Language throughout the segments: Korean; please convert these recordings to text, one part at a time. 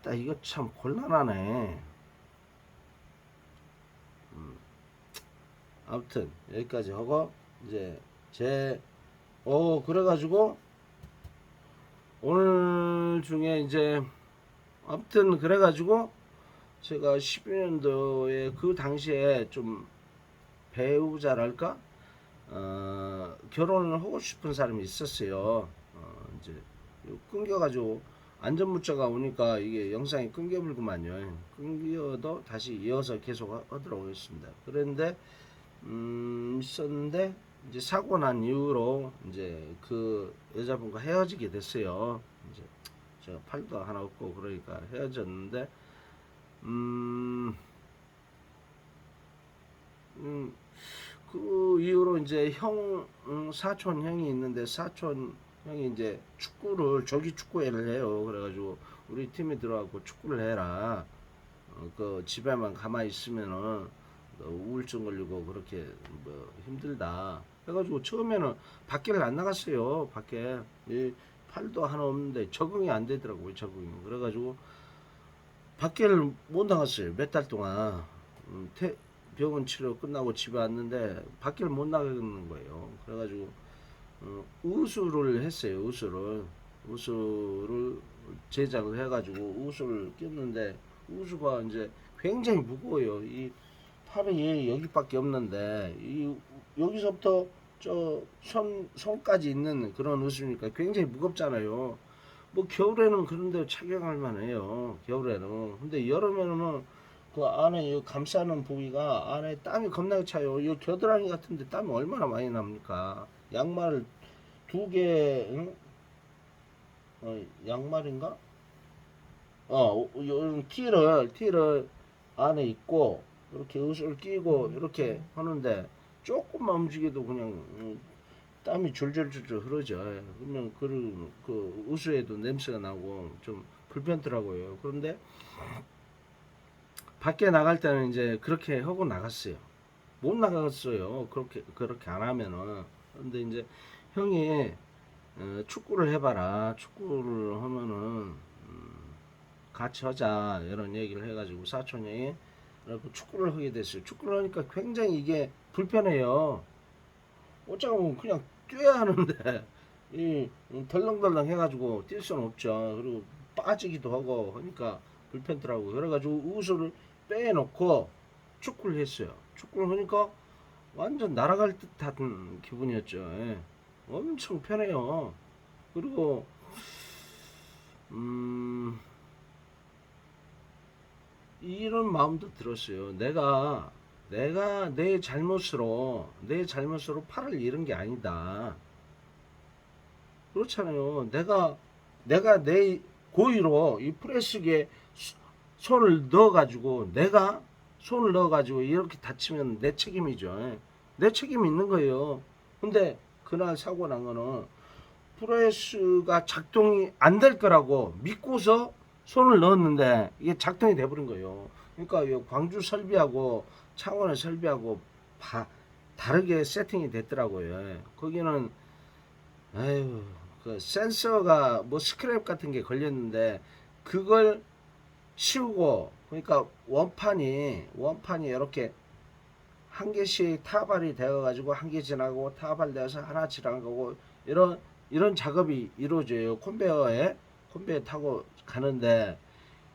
아따 이거 참 곤란하네. 아무튼 여기까지 하고 이제 그래가지고 오늘 중에 이제 아무튼 그래가지고 제가 12년도에 그 당시에 좀 배우자랄까 결혼을 하고 싶은 사람이 있었어요. 이제 끊겨가지고 안전 문자가 오니까 이게 영상이 끊겨버리구만요. 끊겨도 다시 이어서 계속 하도록 하겠습니다. 그런데 있었는데 이제 사고 난 이후로 이제 그 여자분과 헤어지게 됐어요. 이제 제가 팔도 하나 없고 그러니까 헤어졌는데 음, 음, 그 이후로 이제 사촌 형이 있는데 사촌 형이 이제 축구를 조기 축구회를 해요. 그래가지고 우리 팀에 들어가고 축구를 해라. 그 집에만 가만히 있으면은 우울증 걸리고 그렇게 뭐 힘들다. 해가지고 처음에는 밖에를 안 나갔어요. 밖에 이 팔도 하나 없는데 적응이 안 되더라고요. 적응이. 그래가지고 밖에를 못 나갔어요. 몇 달 동안. 병원 치료 끝나고 집에 왔는데 밖에를 못 나가는 거예요. 그래가지고 우수를 했어요. 우수를 제작을 해가지고 우수를 꼈는데 우수가 이제 굉장히 무거워요. 이 팔이 여기밖에 없는데 여기서부터 저 손까지 있는 그런 우수니까 굉장히 무겁잖아요. 뭐 겨울에는 그런데 착용할 만해요. 겨울에는. 근데 여름에는 그 안에 이 감싸는 부위가 안에 땀이 겁나게 차요. 이 겨드랑이 같은데 땀이 얼마나 많이 납니까? 양말 두 개, 응? 양말인가? 요 티를 안에 입고 이렇게 옷을 끼고 이렇게 하는데 조금만 움직여도 그냥 땀이 줄줄줄줄 흐르죠. 그러면 그 우수에도 냄새가 나고 좀 불편하더라고요. 그런데 밖에 나갈 때는 이제 그렇게 하고 나갔어요. 못 나갔어요. 그렇게 안 하면은. 근데 이제 형이 축구를 해봐라. 축구를 하면은 같이 하자 이런 얘기를 해가지고 사촌이 그래서 축구를 하게 됐어요. 축구를 하니까 굉장히 이게 불편해요. 어쩌면 그냥 뛰어야 하는데 이 덜렁덜렁 해가지고 뛸 수는 없죠. 그리고 빠지기도 하고 하니까 불편더라고요. 그래가지고 우수를 빼놓고 축구를 했어요. 축구를 하니까 완전 날아갈 듯한 기분이었죠. 예. 엄청 편해요. 그리고 음, 이런 마음도 들었어요. 내가 내 잘못으로 팔을 잃은 게 아니다. 그렇잖아요. 내가 내 고의로 이 프레스기에 손을 넣어가지고 이렇게 다치면 내 책임이죠. 내 책임이 있는 거예요. 근데 그날 사고 난 거는 프레스가 작동이 안 될 거라고 믿고서 손을 넣었는데 이게 작동이 돼버린 거예요. 그러니까 광주 설비하고 창원의 설비하고 다르게 세팅이 됐더라고요. 거기는 아유 그 센서가 뭐 스크랩 같은 게 걸렸는데 그걸 씌우고 그러니까 원판이 이렇게 한 개씩 타발이 되어가지고 한 개 지나가고 타발되어서 하나 지나가고 이런 작업이 이루어져요. 컨베이어 타고 가는데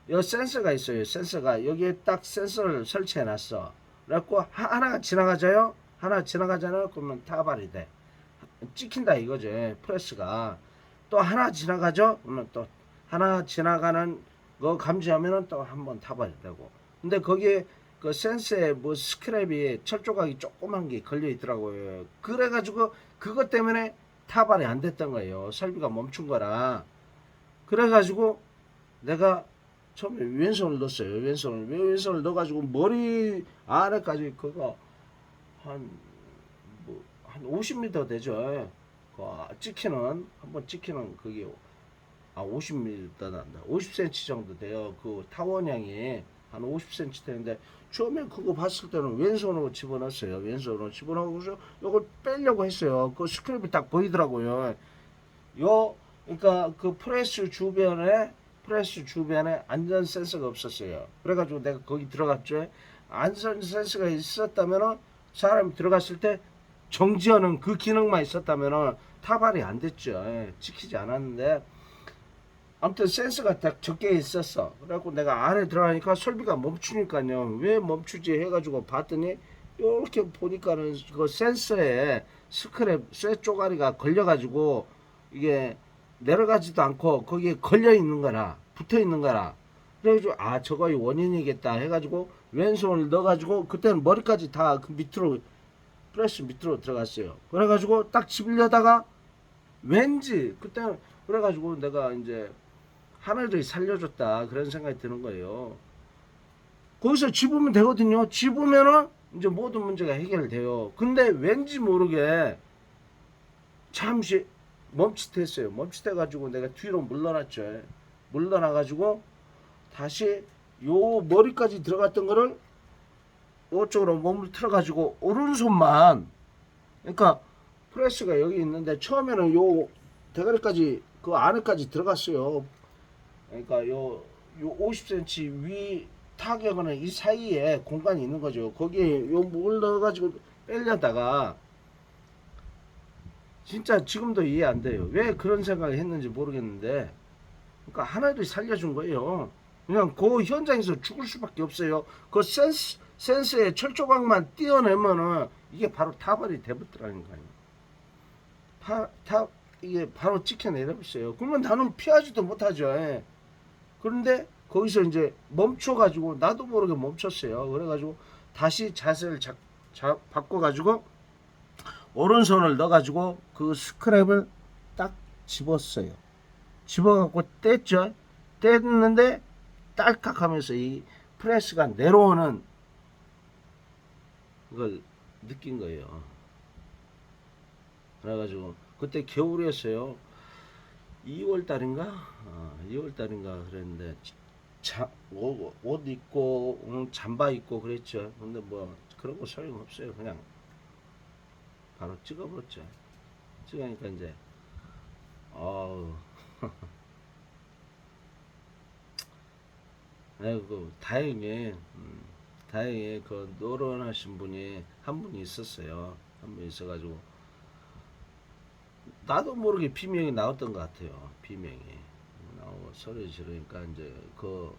이 센서가 있어요. 센서가 여기에 딱 센서를 설치해 놨어. 그래갖고 하나가 지나가져요. 하나 지나가잖아요. 그러면 타발이 돼. 찍힌다 이거죠. 프레스가 또 하나 지나가죠. 그러면 또 하나 지나가는 거 감지하면은 또 한 번 타발이 되고. 근데 거기에 그 센서에 뭐 스크랩이 철조각이 조그만 게 걸려 있더라고요. 그래가지고 그것 때문에 타발이 안 됐던 거예요. 설비가 멈춘 거라. 그래가지고 내가 처음에 왼손을 넣었어요. 왼손을 넣어가지고 머리 아래까지 그거 한 한 50m 되죠. 그 한번 찍히는 그게 50m 난다. 50cm 정도 돼요. 그 타원형이 한 50cm 되는데 처음에 그거 봤을 때는 왼손으로 집어넣었어요. 왼손으로 집어넣어서 이걸 빼려고 했어요. 그 스크랩이 딱 보이더라고요. 그러니까 그 프레스 주변에 프레스 주변에 안전 센서가 없었어요. 그래가지고 내가 거기 들어갔죠. 안전 센서가 있었다면은 사람이 들어갔을 때 정지하는 그 기능만 있었다면은 타발이 안 됐죠. 예, 찍히지 않았는데 아무튼 센서가 딱 적게 있었어. 그래갖고 내가 안에 들어가니까 설비가 멈추니까요. 왜 멈추지 해가지고 봤더니 이렇게 보니까는 그 센서에 스크랩 쇠 쪼가리가 걸려가지고 이게 내려가지도 않고 거기에 걸려 있는 거라, 붙어 있는 거라. 그래가지고 아 저거 원인이겠다 해가지고 왼손을 넣어가지고 그때는 머리까지 다 그 밑으로 프레스 밑으로 들어갔어요. 그래가지고 딱 집으려다가 왠지 그때는 그래가지고 내가 이제 하늘이 살려줬다 그런 생각이 드는 거예요. 거기서 집으면 되거든요. 집으면은 이제 모든 문제가 해결돼요. 근데 왠지 모르게 잠시 멈칫했어요. 멈칫해가지고 내가 뒤로 물러났죠. 물러나가지고 다시 요 머리까지 들어갔던 거를 이쪽으로 몸을 틀어가지고 오른손만, 그러니까 프레스가 여기 있는데 처음에는 요 대가리까지 그 안에까지 들어갔어요. 그러니까 요 50cm 위 타격은 이 사이에 공간이 있는 거죠. 거기에 요 물 넣어가지고 빼려다가 진짜 지금도 이해 안 돼요. 왜 그런 생각을 했는지 모르겠는데, 그러니까 하나를 살려준 거예요. 그냥 그 현장에서 죽을 수밖에 없어요. 그 센스의 철조각만 띄어내면은 이게 바로 타발이 돼버리라는 거예요. 이게 바로 찍혀내버렸어요. 그러면 나는 피하지도 못하죠. 예. 그런데 거기서 이제 멈춰가지고 나도 모르게 멈췄어요. 그래가지고 다시 자세를 바꿔가지고 오른손을 넣어가지고 그 스크랩을 딱 집었어요. 집어갖고 뗐죠. 뗐는데 딸깍하면서 이 프레스가 내려오는 그걸 느낀 거예요. 그래가지고 그때 겨울이었어요. 2월 달인가? 2월 달인가 그랬는데 옷 입고 잠바 입고 그랬죠. 근데 뭐 그런 거 소용없어요. 그냥 바로 찍어버렸죠. 찍으니까 이제 어우 그 다행히 그 노련하신 분이 한 분이 있었어요. 한 분 있어가지고 나도 모르게 비명이 나왔던 것 같아요. 비명이 나오고 소리 지르니까 이제 그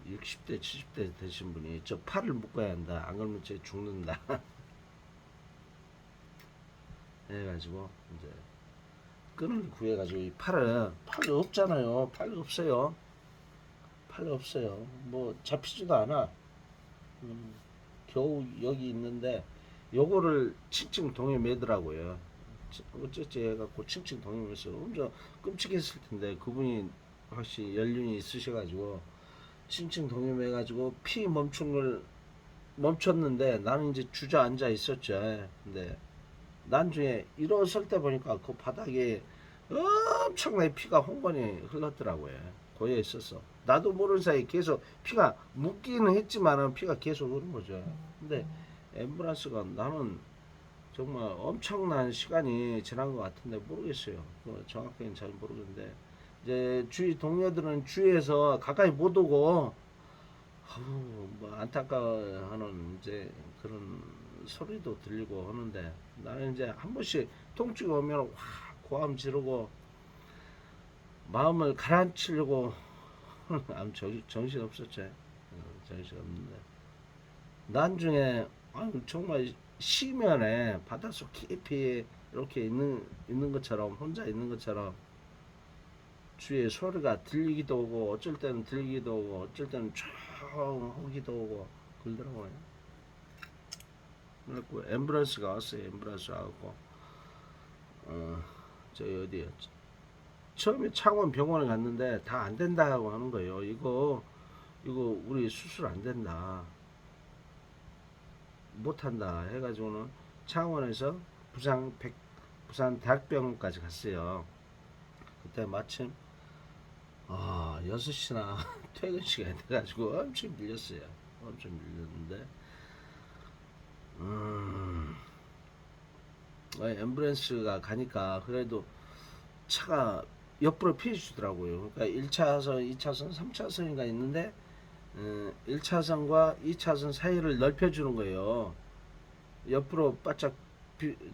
60대 70대 되신 분이 저 팔을 묶어야 한다. 안 그러면 쟤 죽는다. 해가지고 이제 끈을 구해가지고 이 팔이 없잖아요. 팔이 없어요. 팔이 없어요. 뭐 잡히지도 않아. 겨우 여기 있는데 요거를 칭칭 동에 매더라고요. 어쩌지 해갖고 칭칭 동에 매서 엄청 끔찍했을 텐데 그분이 확실히 연륜이 있으셔가지고 칭칭 동에 매가지고 피 멈춘 걸 멈췄는데 나는 이제 주저앉아 있었죠. 근데 나중에 일어설 때 보니까 그 바닥에 엄청나게 피가 홍건이 흘렀더라고요. 고여 있었어. 나도 모르는 사이 계속 피가 묻기는 했지만은 피가 계속 흐른 거죠. 근데 앰뷸런스가 나는 정말 엄청난 시간이 지난 것 같은데 모르겠어요. 정확하게는 잘 모르겠는데 이제 주위 동료들은 주위에서 가까이 못 오고 뭐 안타까워하는 이제 그런 소리도 들리고 하는데 나는 이제 한 번씩 통증이 오면 와 고함 지르고 마음을 가라앉히려고 정신 없었죠. 정신 없는데 나중에 정말 시면에 바닷속 깊이 이렇게 있는 것처럼 혼자 있는 것처럼 주위에 소리가 들리기도 오고 어쩔 때는 들리기도 오고 어쩔 때는 쫙 오기도 오고 그러더라고요. 그래갖고 앰뷸런스가 왔어요. 앰뷸런스 와갖고 저기 어디야 처음에 창원 병원에 갔는데 다 안 된다고 하는 거예요. 이거 우리 수술 안 된다. 못 한다 해가지고는 창원에서 부산 대학병원까지 갔어요. 그때 마침 6시나 퇴근 시간이 돼가지고 엄청 밀렸어요. 엄청 밀렸는데 앰뷸런스가 가니까 그래도 차가 옆으로 피해 주더라고요. 그러니까 1차선, 2차선, 3차선인가 있는데 1차선과 2차선 사이를 넓혀주는 거예요. 옆으로 바짝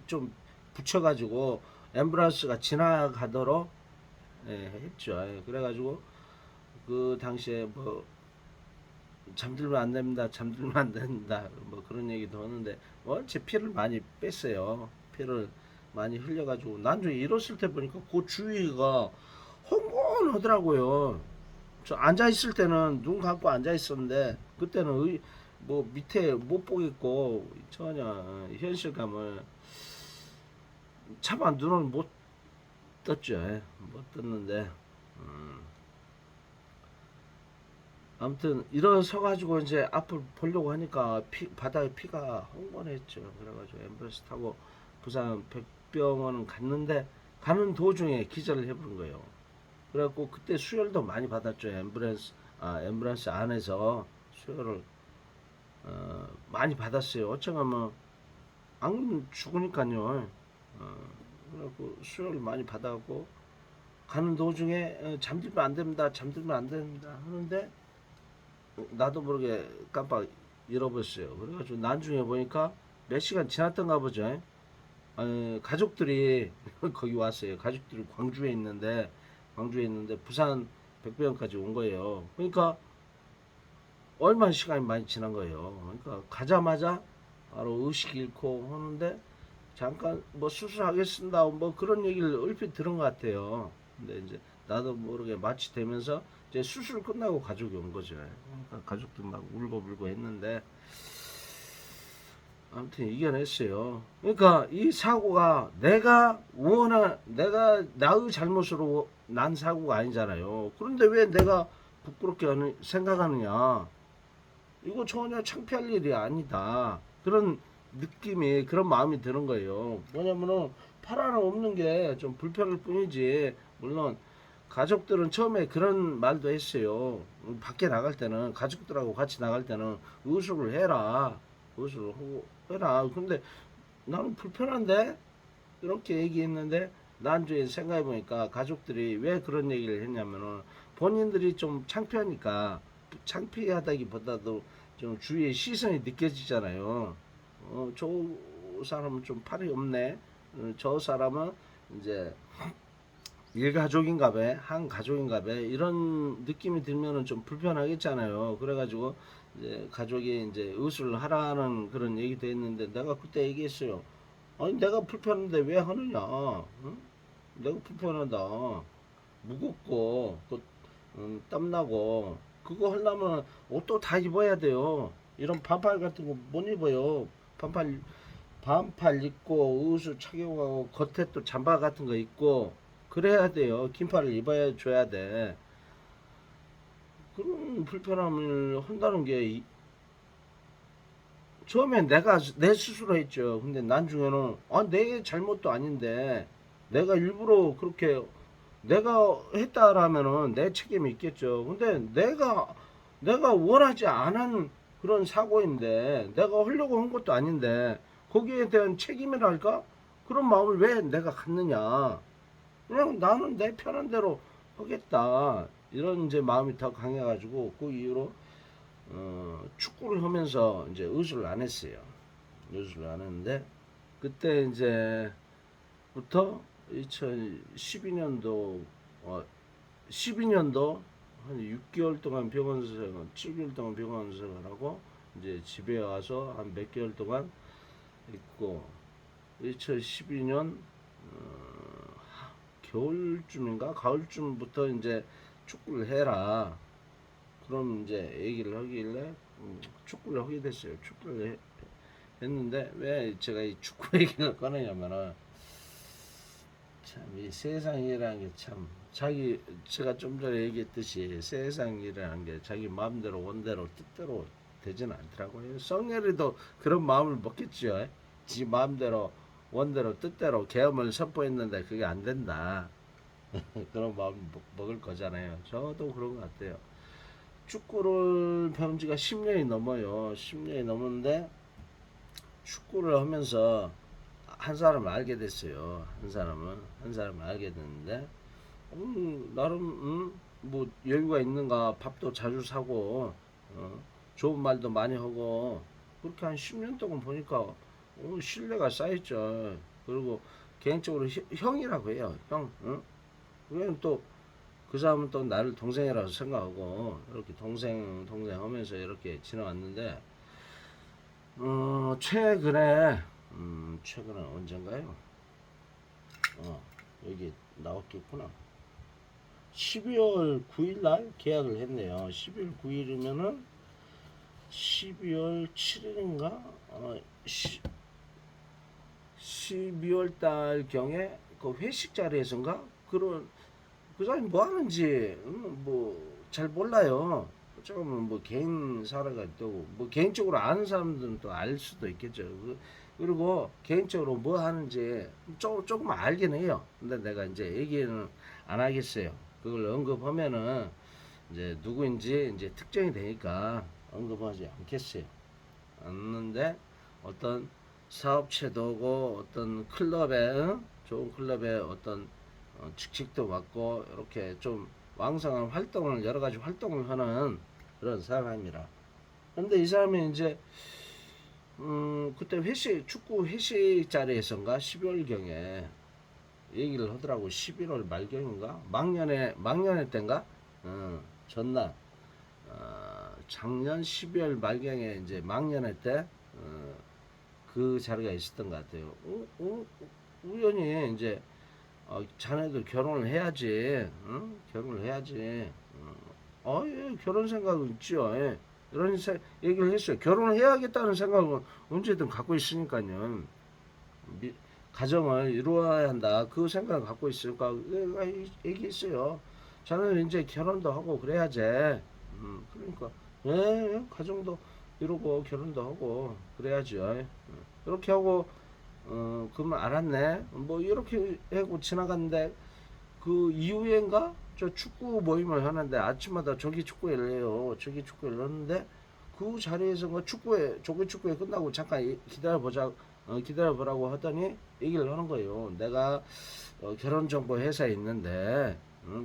좀 붙여가지고 앰뷸런스가 지나가도록 했죠. 그래가지고 그 당시에 뭐 잠들면 안 됩니다, 잠들면 안 된다, 뭐 그런 얘기도 하는데 제 피를 많이 뺐어요. 피를 많이 흘려가지고 나중에 일었을 때 보니까 그 주위가 흥건하더라고요. 저 앉아 있을 때는 눈 감고 앉아 있었는데 그때는 뭐 밑에 못 보겠고 전혀 현실감을 차마 눈을 못 떴죠. 못 떴는데 아무튼 일어서 가지고 이제 앞을 보려고 하니까 바다에 피가 흥건했죠. 그래가지고 앰뷸런스 타고 부산 백병원은 갔는데 가는 도중에 기절을 해버린 거예요. 그래갖고 그때 수혈도 많이 받았죠. 앰뷸런스 안에서 수혈을 많이 받았어요. 어쩌면 안 그러면 죽으니까요. 그래갖고 수혈을 많이 받아갖고 가는 도중에 잠들면 안 됩니다, 잠들면 안 됩니다 하는데 나도 모르게 깜빡 잃어버렸어요. 그래가지고 나중에 보니까 몇 시간 지났던가 보죠. 가족들이 거기 왔어요. 가족들이 광주에 있는데 부산 백병까지 온 거예요. 그러니까 얼마나 시간이 많이 지난 거예요. 그러니까 가자마자 바로 의식 잃고 하는데 잠깐 뭐 수술하겠습니다, 뭐 그런 얘기를 얼핏 들은 것 같아요. 근데 이제 나도 모르게 마취되면서 이제 수술 끝나고 가족이 온 거죠. 그러니까 가족들 막 울고 했는데 아무튼 이겨냈어요. 그러니까 이 사고가 내가 나의 잘못으로 난 사고가 아니잖아요. 그런데 왜 내가 부끄럽게 생각하느냐? 이거 전혀 창피할 일이 아니다. 그런 마음이 드는 거예요. 뭐냐면은 팔 하나 없는 게 좀 불편할 뿐이지. 물론 가족들은 처음에 그런 말도 했어요. 밖에 나갈 때는 가족들하고 같이 나갈 때는 의술을 해라. 의술을 하고 해라. 근데 나는 불편한데 이렇게 얘기했는데 나중에 생각해 보니까 가족들이 왜 그런 얘기를 했냐면은 본인들이 좀 창피하다기보다도 좀 주위의 시선이 느껴지잖아요. 저 사람은 좀 팔이 없네. 저 사람은 이제 일가족인가 봐, 한 가족인가 봐, 이런 느낌이 들면은 좀 불편하겠잖아요. 그래가지고 이제 가족이 이제 의술을 하라는 그런 얘기도 했는데 내가 그때 얘기했어요. 아니 내가 불편한데 왜 하느냐? 응? 내가 불편하다. 무겁고 또 땀나고 그거 하려면 옷도 다 입어야 돼요. 이런 반팔 같은 거 못 입어요. 반팔 입고 의수 착용하고 겉에 또 잠바 같은 거 입고 그래야 돼요. 긴팔을 입어야 줘야 돼. 그런 불편함을 한다는 게 처음엔 내가 내 스스로 했죠. 근데 나중에는 내 잘못도 아닌데 내가 일부러 그렇게 내가 했다라면은 내 책임이 있겠죠. 근데 내가 원하지 않은 그런 사고인데 내가 하려고 한 것도 아닌데 거기에 대한 책임이랄까? 그런 마음을 왜 내가 갖느냐? 그냥 나는 내 편한 대로 하겠다. 이런 이제 마음이 더 강해가지고 그 이후로 축구를 하면서 이제 의술을 안 했어요. 의술을 안 했는데 그때 이제부터 2012년도 12년도 한 6개월 동안 병원 생활, 7개월 동안 병원 생활하고 이제 집에 와서 한 몇 개월 동안 있고 2012년 겨울쯤인가 가을쯤부터 이제 축구를 해라. 그럼 이제 얘기를 하길래 축구를 하게 됐어요. 했는데 왜 제가 이 축구 얘기를 꺼내냐면은 참 이 세상이라는 게 참 제가 좀 전에 얘기했듯이 세상이라는 게 자기 마음대로 원대로 뜻대로 되지는 않더라고요. 성렬이도 그런 마음을 먹겠죠. 지 마음대로 원대로 뜻대로 계엄을 선포했는데 그게 안 된다. 그런 마음을 먹을 거잖아요. 저도 그런 것 같아요. 축구를 배운 지가 10년이 넘어요. 10년이 넘었는데 축구를 하면서 한 사람을 알게 됐어요. 한 사람을 알게 됐는데 나름 뭐 여유가 있는가 밥도 자주 사고 좋은 말도 많이 하고 그렇게 한 10년 동안 보니까 신뢰가 쌓였죠. 그리고 개인적으로 형이라고 해요. 형. 왜냐면 또 그 사람은 또 나를 동생이라고 생각하고 이렇게 동생 하면서 이렇게 지나왔는데 최근에 언젠가요? 여기 나왔겠구나. 12월 9일 날 계약을 했네요. 12월 9일이면은 12월 7일인가? 12월 달 경에 그 회식 자리에선가 그런 그 사람이 뭐 하는지 뭐 잘 몰라요. 조금 뭐 개인 사례가 있고 뭐 개인적으로 아는 사람들은 또 알 수도 있겠죠. 그리고 개인적으로 뭐 하는지 조금 알긴 해요. 근데 내가 이제 얘기는 안 하겠어요. 그걸 언급하면은 이제 누구인지 이제 특정이 되니까 언급하지 않겠어요. 않는데 어떤 사업체도고 어떤 클럽에 좋은 클럽에 어떤 직책도 맡고 이렇게 좀 왕성한 활동을 여러 가지 활동을 하는 그런 사람이라. 근데 이 사람이 이제 그때 회식 축구 회식 자리에선가 12월 경에 얘기를 하더라고. 11월 말경인가 막년에 때인가 전날 작년 12월 말경에 이제 막년회 때 그 자리가 있었던 것 같아요. 우연히 이제 자네도 결혼을 해야지, 응? 결혼을 해야지. 예, 결혼 생각은 있죠. 예. 이런 얘기를 했어요. 결혼을 해야겠다는 생각은 언제든 갖고 있으니까요. 미, 가정을 이루어야 한다. 그 생각을 갖고 있으니까 내가 얘기했어요. 자네는 이제 결혼도 하고 그래야지. 그러니까 예, 예, 가정도 이루고 결혼도 하고 그래야죠. 예. 이렇게 하고 그러면 알았네. 뭐 이렇게 하고 지나갔는데 그 이후엔가 저 축구 모임을 하는데 아침마다 조기 축구회를 해요. 조기 축구회를 하는데 그 자리에서 뭐 조기 축구회 끝나고 잠깐 기다려보라고 하더니 얘기를 하는 거예요. 내가 결혼정보 회사에 있는데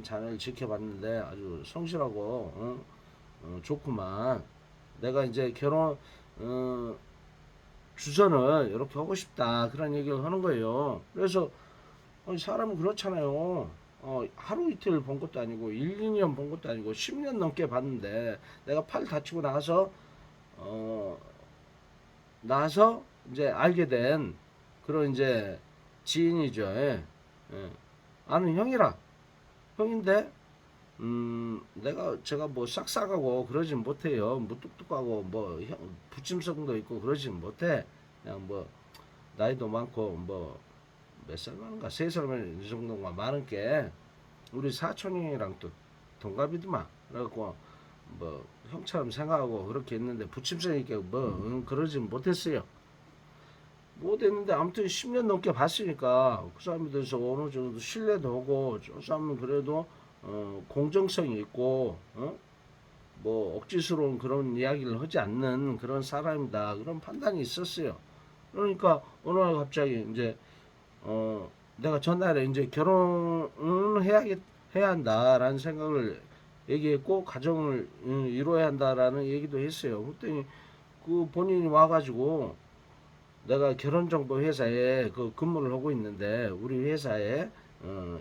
자네를 지켜봤는데 아주 성실하고 좋구만. 내가 이제 결혼 어, 주선을 이렇게 하고 싶다 그런 얘기를 하는 거예요. 그래서 사람은 그렇잖아요. 하루 이틀 본 것도 아니고 1, 2년 본 것도 아니고 10년 넘게 봤는데 내가 팔 다치고 어, 나서 이제 알게 된 그런 이제 지인이죠. 예. 예. 아는 형인데 제가 뭐 싹싹하고 그러진 못해요. 무뚝뚝하고 뭐 부침성도 있고 그러진 못해. 그냥 뭐 나이도 많고 뭐 몇 살 많은가 3살 정도가 많은 게 우리 사촌이랑 또 동갑이더만. 그래갖고 뭐 형처럼 생각하고 그렇게 했는데 부침성 있게 뭐 그러진 못했어요. 못했는데 아무튼 10년 넘게 봤으니까 그 사람에 대해서 어느 정도 신뢰도 하고 저 사람은 그래도 공정성이 있고 뭐 억지스러운 그런 이야기를 하지 않는 그런 사람이다 그런 판단이 있었어요. 그러니까 어느 날 갑자기 이제 내가 전날에 이제 결혼을 해야 한다라는 생각을 얘기했고 가정을 이루어야 한다라는 얘기도 했어요. 그랬더니 그 본인이 와가지고 내가 결혼정보 회사에 그 근무를 하고 있는데 우리 회사에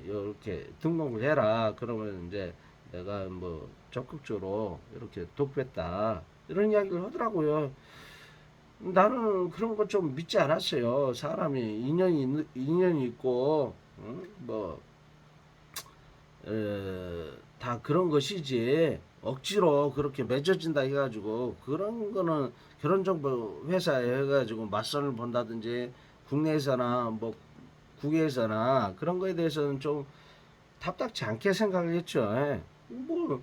이렇게 등록을 해라. 그러면 이제 내가 뭐 적극적으로 이렇게 돕겠다. 이런 이야기를 하더라고요. 나는 그런 거 좀 믿지 않았어요. 사람이 인연이 있고, 뭐, 다 그런 것이지. 억지로 그렇게 맺어진다 해가지고, 그런 거는 결혼정보 회사에 해가지고 맞선을 본다든지, 국내에서나 뭐, 국외에서나 그런 거에 대해서는 좀 답답치 않게 생각을 했죠. 예. 뭐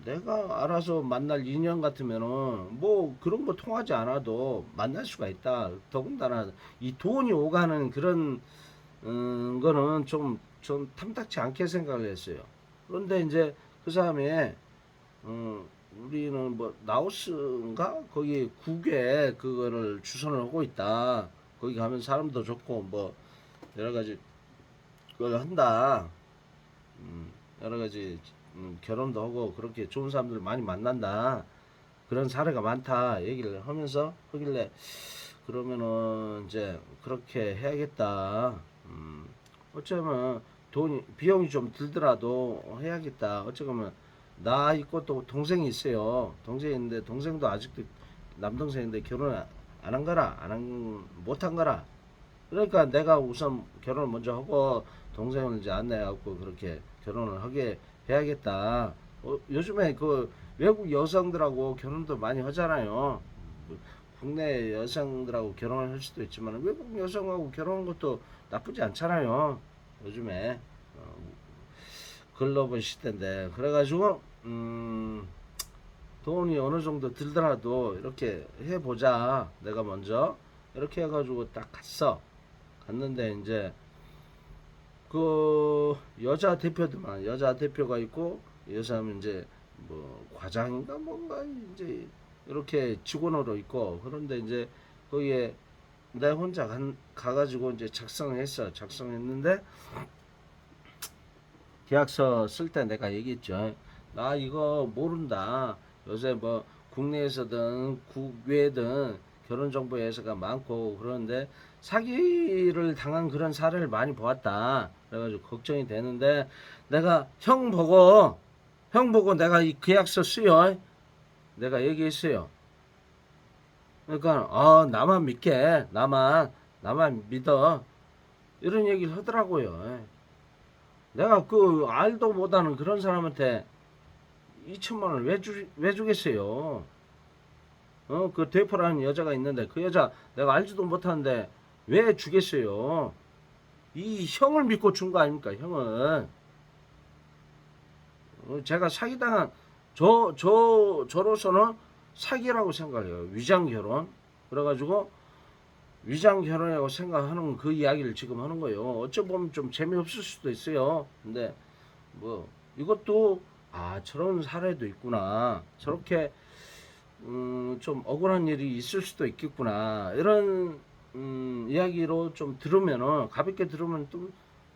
내가 알아서 만날 인연 같으면은 뭐 그런 거 통하지 않아도 만날 수가 있다. 더군다나 이 돈이 오가는 그런 거는 좀 탐탁치 않게 생각을 했어요. 그런데 이제 그 사람이 음, 우리는 뭐 라오스인가 거기 국외 그거를 주선을 하고 있다. 거기 가면 사람도 좋고 뭐 여러 가지 그걸 한다. 여러 가지 결혼도 하고 그렇게 좋은 사람들 많이 만난다. 그런 사례가 많다 얘기를 하면서 하길래 그러면은 이제 그렇게 해야겠다. 어쩌면 돈이 비용이 좀 들더라도 해야겠다. 어쩌면 나 있고 또 동생이 있어요. 동생이 있는데 동생도 아직도 남동생인데 결혼 안 한 거라 못한 거라. 그러니까 내가 우선 결혼을 먼저 하고 동생을 이제 안내해갖고 그렇게 결혼을 하게 해야겠다. 요즘에 그 외국 여성들하고 결혼도 많이 하잖아요. 국내 여성들하고 결혼을 할 수도 있지만 외국 여성하고 결혼하는 것도 나쁘지 않잖아요. 요즘에 글로벌 시대인데 그래가지고 돈이 어느 정도 들더라도 이렇게 해보자. 내가 먼저 이렇게 해가지고 딱 갔는데 이제 그 여자 대표가 있고 여자는 이제 뭐 과장인가 뭔가 이제 이렇게 직원으로 있고 그런데 이제 거기에 내 혼자 가가지고 이제 작성했는데 계약서 쓸 때 내가 얘기했죠. 나 이거 모른다. 요새 뭐 국내에서든 국외든 결혼정보회사가 많고 그런데 사기를 당한 그런 사례를 많이 보았다. 그래가지고 걱정이 되는데 내가 형 보고 내가 이 계약서 쓰여. 내가 얘기했어요. 그러니까 나만 믿게 나만 믿어 이런 얘기를 하더라고요. 내가 그 알도 못하는 그런 사람한테 2천만 원을 왜 주겠어요? 그 대표라는 여자가 있는데 그 여자 내가 알지도 못하는데 왜 주겠어요? 이 형을 믿고 준 거 아닙니까? 형은 제가 사기당한 저로서는 사기라고 생각해요. 위장 결혼. 그래가지고 위장 결혼이라고 생각하는 그 이야기를 지금 하는 거예요. 어찌 보면 좀 재미없을 수도 있어요. 근데 뭐 이것도 저런 사례도 있구나. 저렇게 좀 억울한 일이 있을 수도 있겠구나. 이런 이야기로 좀 들으면은 가볍게 들으면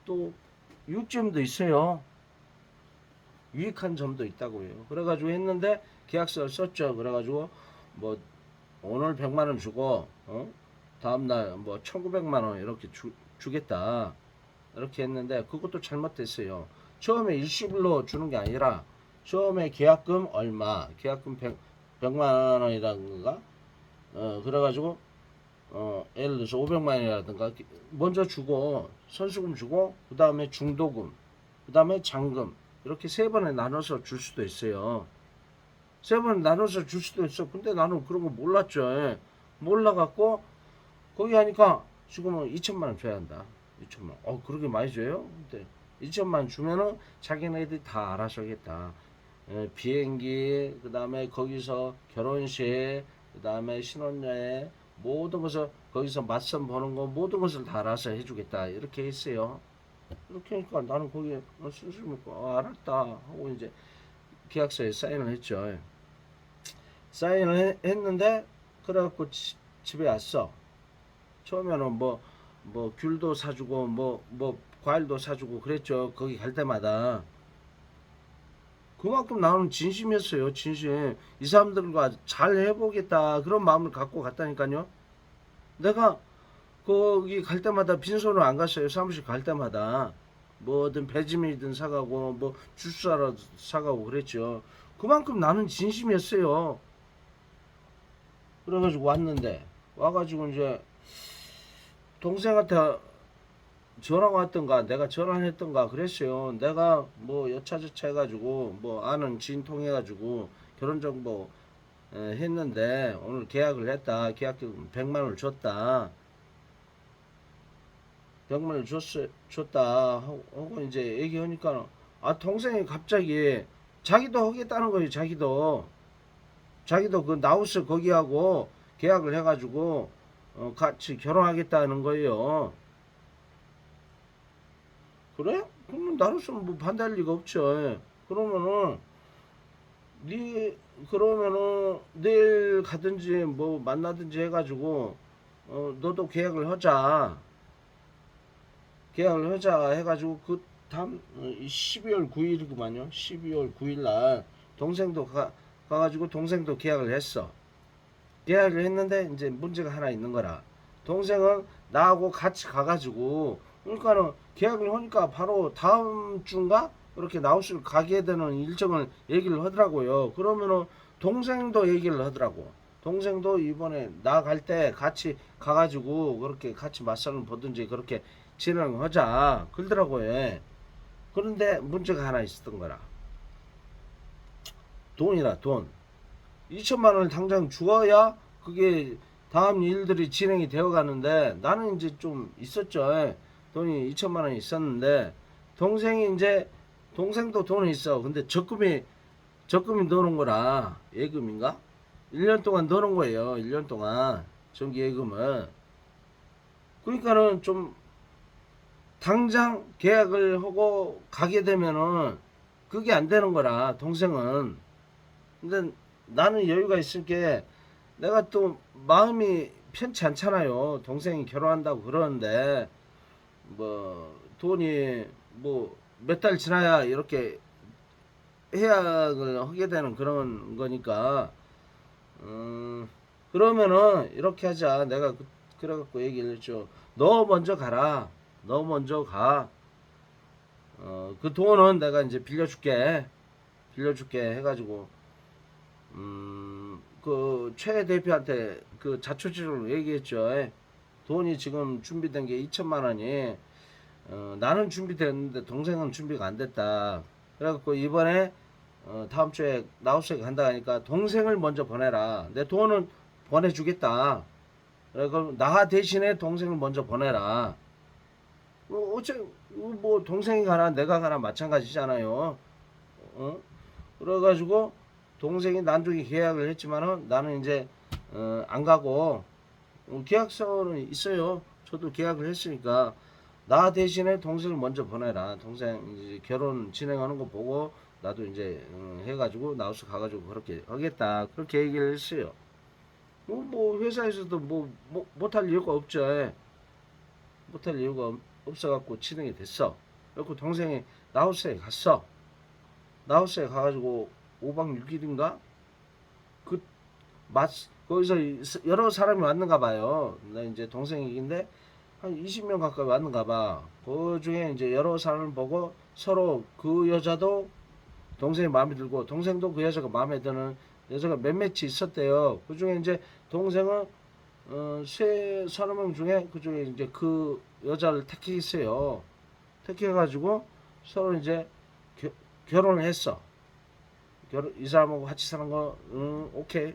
또 유익점도 있어요. 유익한 점도 있다고요. 그래가지고 했는데 계약서를 썼죠. 그래가지고 뭐 오늘 100만 원 주고 다음날 뭐 1900만 원 이렇게 주겠다. 이렇게 했는데 그것도 잘못됐어요. 처음에 일시불로 주는 게 아니라 처음에 계약금 얼마, 계약금 100만 원이라든가 그래가지고 예를 들어서 500만 원이라든가 먼저 주고 선수금 주고 그 다음에 중도금 그 다음에 잔금 이렇게 세 번에 나눠서 줄 수도 있어요. 세 번에 나눠서 줄 수도 있어. 근데 나는 그런 거 몰랐죠. 예. 몰라갖고 거기 하니까 지금은 2천만 원 줘야 한다. 2천만 원. 그렇게 많이 줘요? 근데 2천만 원 주면은 자기네들이 다 알아서 하겠다. 비행기, 그 다음에 거기서 결혼식, 그 다음에 신혼여행, 모든 것을 거기서 맞선 보는 거 모든 것을 다 알아서 해주겠다. 이렇게 했어요. 이렇게 하니까 나는 거기에 수술니까 알았다 하고 이제 계약서에 사인을 했죠. 사인을 했는데 그래갖고 집에 왔어. 처음에는 뭐 귤도 사주고 뭐 과일도 사주고 그랬죠. 거기 갈 때마다 그만큼 나는 진심이었어요. 진심. 이 사람들과 잘 해보겠다 그런 마음을 갖고 갔다니까요. 내가 거기 갈 때마다 빈손으로 안 갔어요. 사무실 갈 때마다 뭐든 배지밀이든 사가고 뭐 주스라도 사가고 그랬죠. 그만큼 나는 진심이었어요. 그래가지고 왔는데 와가지고 이제 동생한테 전화가 왔던가 내가 전화를 했던가 그랬어요. 내가 뭐 여차저차 해가지고 뭐 아는 지인 통해가지고 결혼정보 했는데 오늘 계약을 했다. 계약금 100만 원을 줬다. 100만 원을 줬다 하고 이제 얘기하니까 동생이 갑자기 자기도 하겠다는 거예요. 자기도 그 나우스 거기하고 계약을 해가지고 같이 결혼하겠다는 거예요. 그래? 그러면 나로서는 뭐 반대할 리가 없죠. 그러면은 네 그러면은 내일 가든지 뭐 만나든지 해가지고 너도 계약을 하자 해가지고 그 다음 12월 9일이구만요. 12월 9일 날 동생도 가가지고 동생도 계약을 했어. 계약을 했는데 이제 문제가 하나 있는 거라. 동생은 나하고 같이 가가지고 그러니까는 계약을 하니까 바로 다음 주인가 그렇게 나우스를 가게 되는 일정을 얘기를 하더라고요. 그러면은 동생도 얘기를 하더라고. 동생도 이번에 나 갈 때 같이 가가지고 그렇게 같이 맞선을 보든지 그렇게 진행하자 그러더라고요. 그런데 문제가 하나 있었던 거라. 돈이라 돈. 2천만 원을 당장 주어야 그게 다음 일들이 진행이 되어 가는데 나는 이제 좀 있었죠. 돈이 2천만 원이 있었는데 동생이 이제 동생도 돈이 있어. 근데 적금이 넣어놓은 거라 예금인가? 1년 동안 넣어놓은 거예요. 1년 동안 정기 예금을. 그러니까는 좀 당장 계약을 하고 가게 되면은 그게 안 되는 거라 동생은. 근데 나는 여유가 있을게 내가 또 마음이 편치 않잖아요. 동생이 결혼한다고 그러는데 뭐 돈이 뭐 몇 달 지나야 이렇게 해약을 하게 되는 그런 거니까 그러면은 이렇게 하자. 내가 그래갖고 얘기를 했죠. 너 먼저 가라. 너 먼저 가. 그 돈은 내가 이제 빌려줄게 해가지고 그 최 대표한테 그 자초지로 얘기했죠. 돈이 지금 준비된 게 2천만 원이 나는 준비됐는데 동생은 준비가 안 됐다. 그래갖고 이번에 다음 주에 나우스에 간다 하니까 동생을 먼저 보내라. 내 돈은 보내주겠다. 그래서 나 대신에 동생을 먼저 보내라. 어째 뭐 동생이 가나 내가 가나 마찬가지잖아요. 어? 그래가지고 동생이 난중에 계약을 했지만은 나는 이제 안 가고 계약서는 있어요. 저도 계약을 했으니까 나 대신에 동생을 먼저 보내라. 동생 이제 결혼 진행하는 거 보고 나도 이제 해가지고 나우스 가가지고 그렇게 하겠다. 그렇게 얘기를 했어요. 뭐 회사에서도 뭐 못할 이유가 없죠. 못할 이유가 없어갖고 진행이 됐어. 그래고 동생이 나우스에 갔어. 나우스에 가가지고 5박 6일인가? 거기서 여러 사람이 왔는가 봐요. 나 이제 동생이긴데 한 20명 가까이 왔는가 봐. 그 중에 이제 여러 사람을 보고 서로 그 여자도 동생이 마음에 들고 동생도 그 여자가 마음에 드는 여자가 몇몇이 있었대요. 그 중에 이제 동생은 세 서너 명 중에 그 중에 이제 그 여자를 택했어요. 택해가지고 서로 이제 결혼을 했어. 이 사람하고 같이 사는 거, 오케이.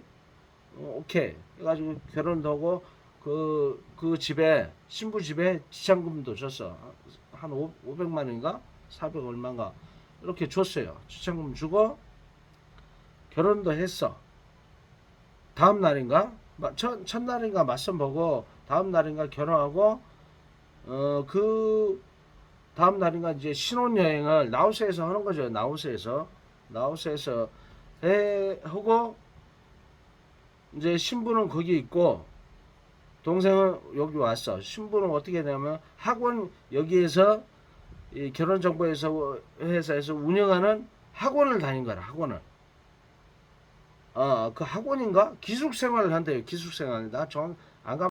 오케이. 해가지고 결혼도 하고, 그 집에, 신부 집에 지참금도 줬어. 한 500만 원인가? 400 얼마인가? 이렇게 줬어요. 지참금 주고, 결혼도 했어. 다음 날인가? 첫날인가 맞선 보고, 다음 날인가 결혼하고, 그 다음 날인가 이제 신혼여행을 나우스에서 하는 거죠. 나우스에서 하고 이제 신부는 거기 있고 동생은 여기 왔어. 신부는 어떻게 되냐면 학원 여기에서 이 결혼정보에서 회사에서 운영하는 학원을 다닌 거라. 학원을 그 학원인가 기숙생활을 한대요. 기숙생활 나